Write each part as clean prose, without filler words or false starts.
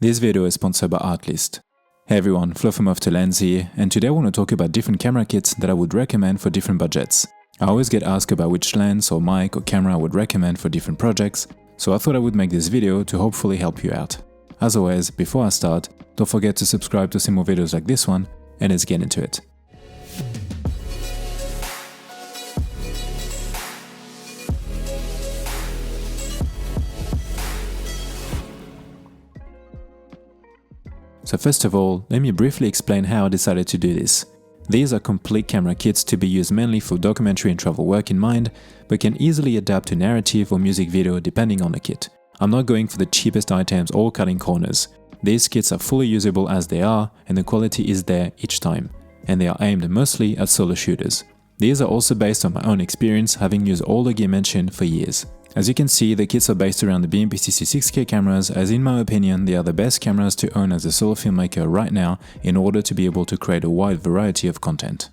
This video is sponsored by Artlist. Hey everyone, Flo from Off to Lens here, and today I want to talk about different camera kits that I would recommend for different budgets. I always get asked about which lens or mic or camera I would recommend for different projects, so I thought I would make this video to hopefully help you out. As always, before I start, don't forget to subscribe to see more videos like this one, and let's get into it. So first of all, let me briefly explain how I decided to do this. These are complete camera kits to be used mainly for documentary and travel work in mind, but can easily adapt to narrative or music video depending on the kit. I'm not going for the cheapest items or cutting corners. These kits are fully usable as they are, and the quality is there each time, and they are aimed mostly at solo shooters. These are also based on my own experience, having used all the gear mentioned for years. As you can see, the kits are based around the BMP-CC 6K cameras, as in my opinion they are the best cameras to own as a solo filmmaker right now in order to be able to create a wide variety of content.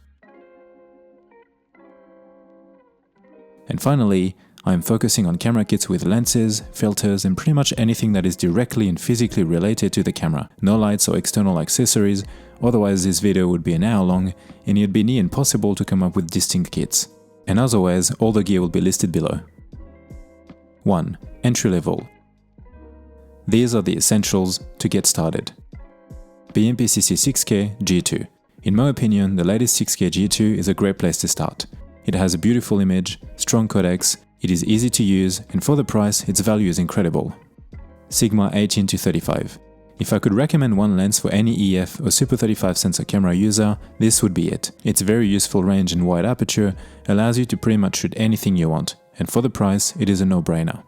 And finally, I am focusing on camera kits with lenses, filters, and pretty much anything that is directly and physically related to the camera. No lights or external accessories, otherwise this video would be an hour long and it'd be near impossible to come up with distinct kits. And as always, all the gear will be listed below. 1. Entry level. These are the essentials to get started. BMP-CC 6K G2. In my opinion, the latest 6K G2 is a great place to start. It has a beautiful image, strong codecs, it is easy to use, and for the price, its value is incredible. Sigma 18-35. If I could recommend one lens for any EF or Super 35 sensor camera user, this would be it. Its very useful range and wide aperture allows you to pretty much shoot anything you want, and for the price, it is a no-brainer.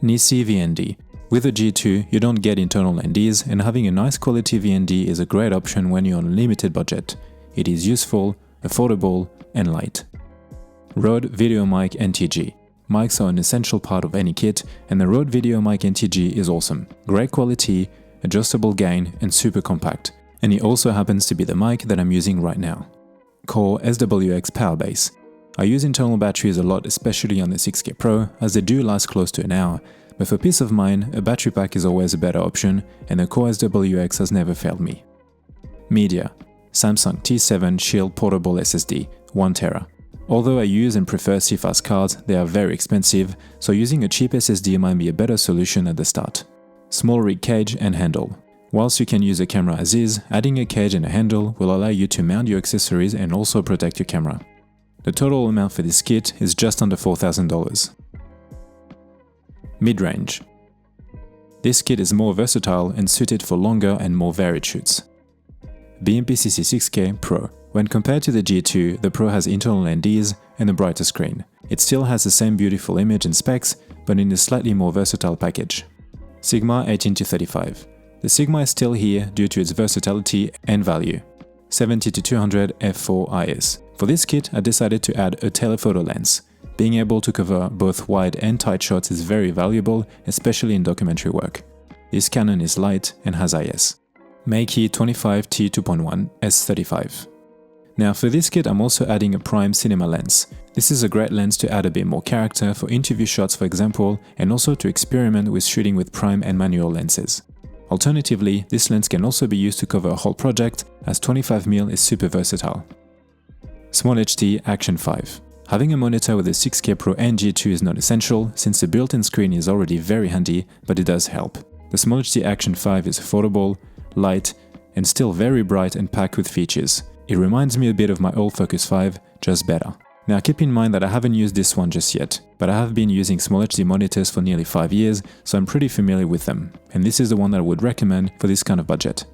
Nisi VND. With a G2, you don't get internal NDs, and having a nice quality VND is a great option when you're on a limited budget. It is useful, affordable, and light. Rode Video Mic NTG. Mics are an essential part of any kit, and the Rode Video Mic NTG is awesome. Great quality, adjustable gain, and super compact. And it also happens to be the mic that I'm using right now. Core SWX Power Base. I use internal batteries a lot, especially on the 6K Pro, as they do last close to an hour, but for peace of mind, a battery pack is always a better option, and the Core SWX has never failed me. Media. Samsung T7 Shield Portable SSD, 1TB. Although I use and prefer CFast cards, they are very expensive, so using a cheap SSD might be a better solution at the start. Small rig cage and handle. Whilst you can use a camera as is, adding a cage and a handle will allow you to mount your accessories and also protect your camera. The total amount for this kit is just under $4,000. Mid-range. This kit is more versatile and suited for longer and more varied shoots. BMP-CC 6K Pro. When compared to the G2, the Pro has internal NDs and a brighter screen. It still has the same beautiful image and specs, but in a slightly more versatile package. Sigma 18-35. The Sigma is still here due to its versatility and value. 70-200 f4 IS. For this kit, I decided to add a telephoto lens. Being able to cover both wide and tight shots is very valuable, especially in documentary work. This Canon is light and has IS. Meiki 25T2.1 S35. Now for this kit, I'm also adding a prime cinema lens. This is a great lens to add a bit more character for interview shots, for example, and also to experiment with shooting with prime and manual lenses. Alternatively, this lens can also be used to cover a whole project, as 25mm is super versatile. Small HD Action 5. Having a monitor with a 6K Pro and G2 is not essential, since the built-in screen is already very handy, but it does help. The Small HD Action 5 is affordable, light, and still very bright and packed with features. It reminds me a bit of my old Focus 5, just better. Now keep in mind that I haven't used this one just yet, but I have been using Small HD monitors for nearly 5 years, so I'm pretty familiar with them, and this is the one that I would recommend for this kind of budget.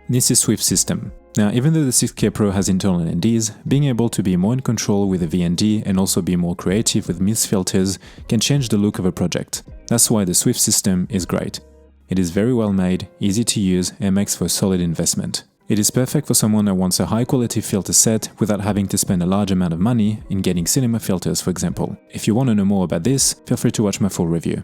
Nisi Swift System. Now even though the 6K Pro has internal NDs, being able to be more in control with a VND and also be more creative with mist filters can change the look of a project. That's why the Swift system is great. It is very well made, easy to use, and makes for a solid investment. It is perfect for someone that wants a high-quality filter set without having to spend a large amount of money in getting cinema filters, for example. If you want to know more about this, feel free to watch my full review.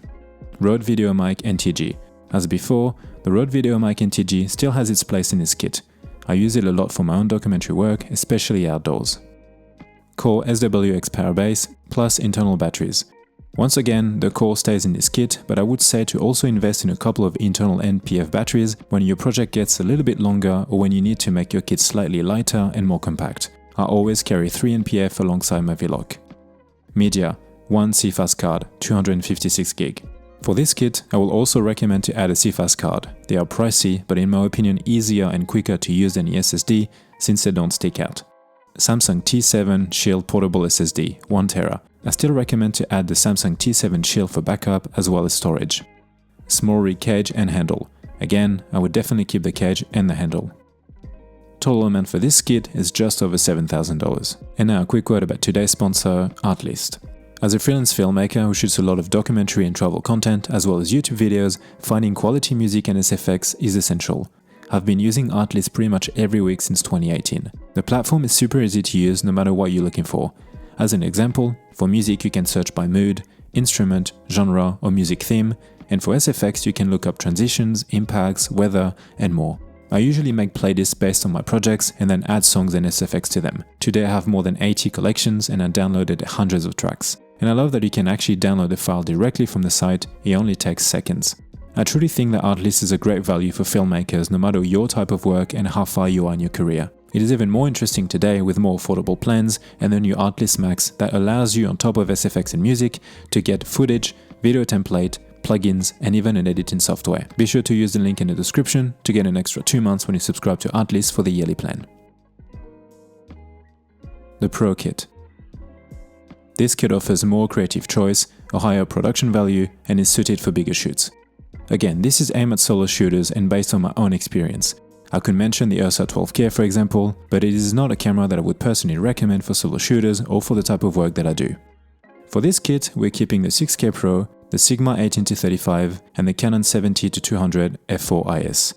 Rode Video Mic NTG. As before, the Rode Video Mic NTG still has its place in this kit. I use it a lot for my own documentary work, especially outdoors. Core SWX Power Base plus internal batteries. Once again, the core stays in this kit, but I would say to also invest in a couple of internal NPF batteries when your project gets a little bit longer or when you need to make your kit slightly lighter and more compact. I always carry 3 NPF alongside my VLOC. Media, 1 CFast card, 256 gig. For this kit, I will also recommend to add a CFast card. They are pricey, but in my opinion easier and quicker to use than the SSD since they don't stick out. Samsung T7 Shield Portable SSD, 1TB. I still recommend to add the Samsung T7 Shield for backup as well as storage. Small rig cage and handle. Again, I would definitely keep the cage and the handle. Total amount for this kit is just over $7,000. And now a quick word about today's sponsor, Artlist. As a freelance filmmaker who shoots a lot of documentary and travel content as well as YouTube videos, finding quality music and SFX is essential. I've been using Artlist pretty much every week since 2018. The platform is super easy to use no matter what you're looking for. As an example, for music you can search by mood, instrument, genre or music theme, and for SFX you can look up transitions, impacts, weather, and more. I usually make playlists based on my projects and then add songs and SFX to them. Today I have more than 80 collections and I downloaded hundreds of tracks. And I love that you can actually download the file directly from the site, it only takes seconds. I truly think that Artlist is a great value for filmmakers no matter your type of work and how far you are in your career. It is even more interesting today with more affordable plans and the new Artlist Max that allows you on top of SFX and music to get footage, video template, plugins and even an editing software. Be sure to use the link in the description to get an extra 2 months when you subscribe to Artlist for the yearly plan. The Pro Kit. This kit offers more creative choice, a higher production value and is suited for bigger shoots. Again, this is aimed at solo shooters and based on my own experience. I could mention the Ursa 12K for example, but it is not a camera that I would personally recommend for solo shooters or for the type of work that I do. For this kit, we're keeping the 6K Pro, the Sigma 18-35 and the Canon 70-200 f4 IS.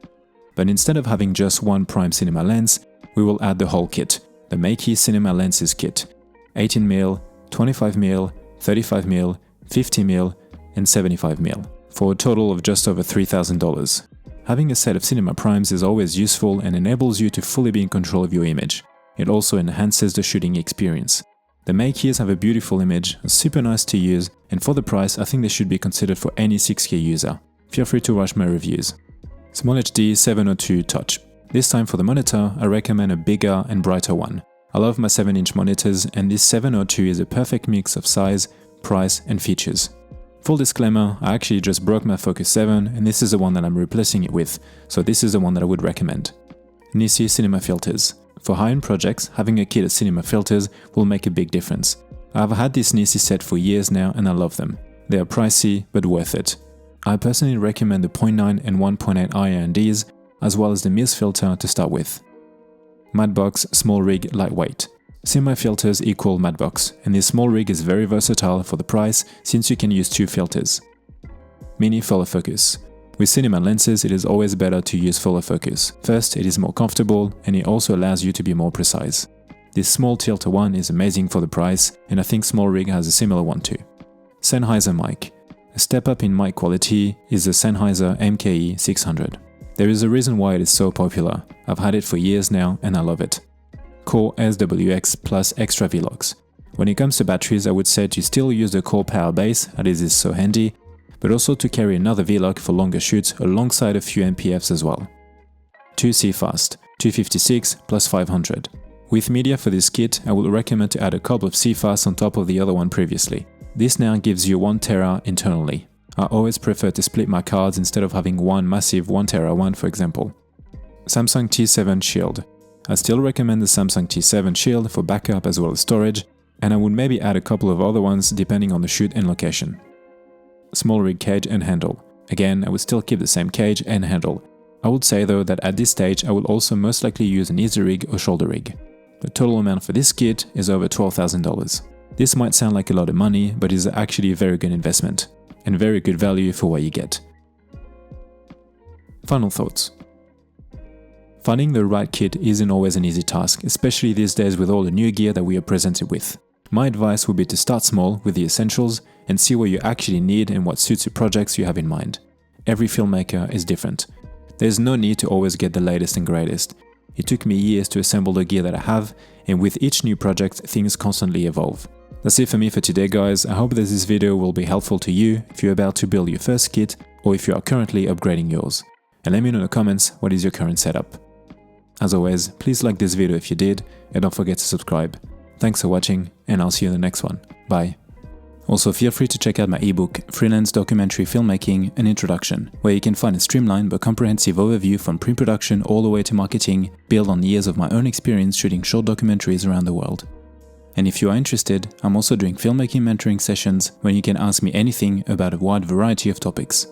But instead of having just one prime cinema lens, we will add the whole kit, the Meiki Cinema Lenses kit, 18mm, 25mm, 35mm, 50mm and 75mm, for a total of just over $3,000. Having a set of cinema primes is always useful and enables you to fully be in control of your image. It also enhances the shooting experience. The Meikis have a beautiful image, are super nice to use, and for the price I think they should be considered for any 6K user. Feel free to watch my reviews. Small HD 702 Touch. This time for the monitor, I recommend a bigger and brighter one. I love my 7-inch monitors and this 702 is a perfect mix of size, price and features. Full disclaimer, I actually just broke my Focus 7 and this is the one that I'm replacing it with, so this is the one that I would recommend. Nisi Cinema Filters. For high-end projects, having a kit of cinema filters will make a big difference. I've had this Nisi set for years now and I love them. They are pricey but worth it. I personally recommend the 0.9 and 1.8 IRNDs as well as the MIRS filter to start with. Mattebox Small Rig Lightweight. Cinema filters equal Mattebox, and this small rig is very versatile for the price since you can use 2 filters. Mini Follow Focus. With cinema lenses, it is always better to use follow focus. First, it is more comfortable and it also allows you to be more precise. This small tilter one is amazing for the price and I think Small Rig has a similar one too. Sennheiser mic. A step up in mic quality is the Sennheiser MKE 600. There is a reason why it is so popular. I've had it for years now and I love it. Core SWX plus extra VLOX. When it comes to batteries, I would say to still use the Core Power Base as it is so handy, but also to carry another VLOC for longer shoots alongside a few NPFs as well. 2 CFast, 256 plus 500. With media for this kit, I would recommend to add a couple of CFasts on top of the other one previously. This now gives you 1TB internally. I always prefer to split my cards instead of having one massive 1TB one for example. Samsung T7 Shield. I still recommend the Samsung T7 Shield for backup as well as storage, and I would maybe add a couple of other ones depending on the shoot and location. Small rig cage and handle. Again, I would still keep the same cage and handle. I would say though that at this stage I will also most likely use an easy rig or shoulder rig. The total amount for this kit is over $12,000. This might sound like a lot of money, but is actually a very good investment, and very good value for what you get. Final thoughts. Finding the right kit isn't always an easy task, especially these days with all the new gear that we are presented with. My advice would be to start small with the essentials and see what you actually need and what suits the projects you have in mind. Every filmmaker is different. There's no need to always get the latest and greatest. It took me years to assemble the gear that I have, and with each new project, things constantly evolve. That's it for me for today, guys. I hope that this video will be helpful to you if you're about to build your first kit or if you are currently upgrading yours. And let me know in the comments what is your current setup. As always, please like this video if you did, and don't forget to subscribe. Thanks for watching, and I'll see you in the next one. Bye. Also, feel free to check out my ebook, Freelance Documentary Filmmaking – An Introduction, where you can find a streamlined but comprehensive overview from pre-production all the way to marketing, built on years of my own experience shooting short documentaries around the world. And if you are interested, I'm also doing filmmaking mentoring sessions where you can ask me anything about a wide variety of topics.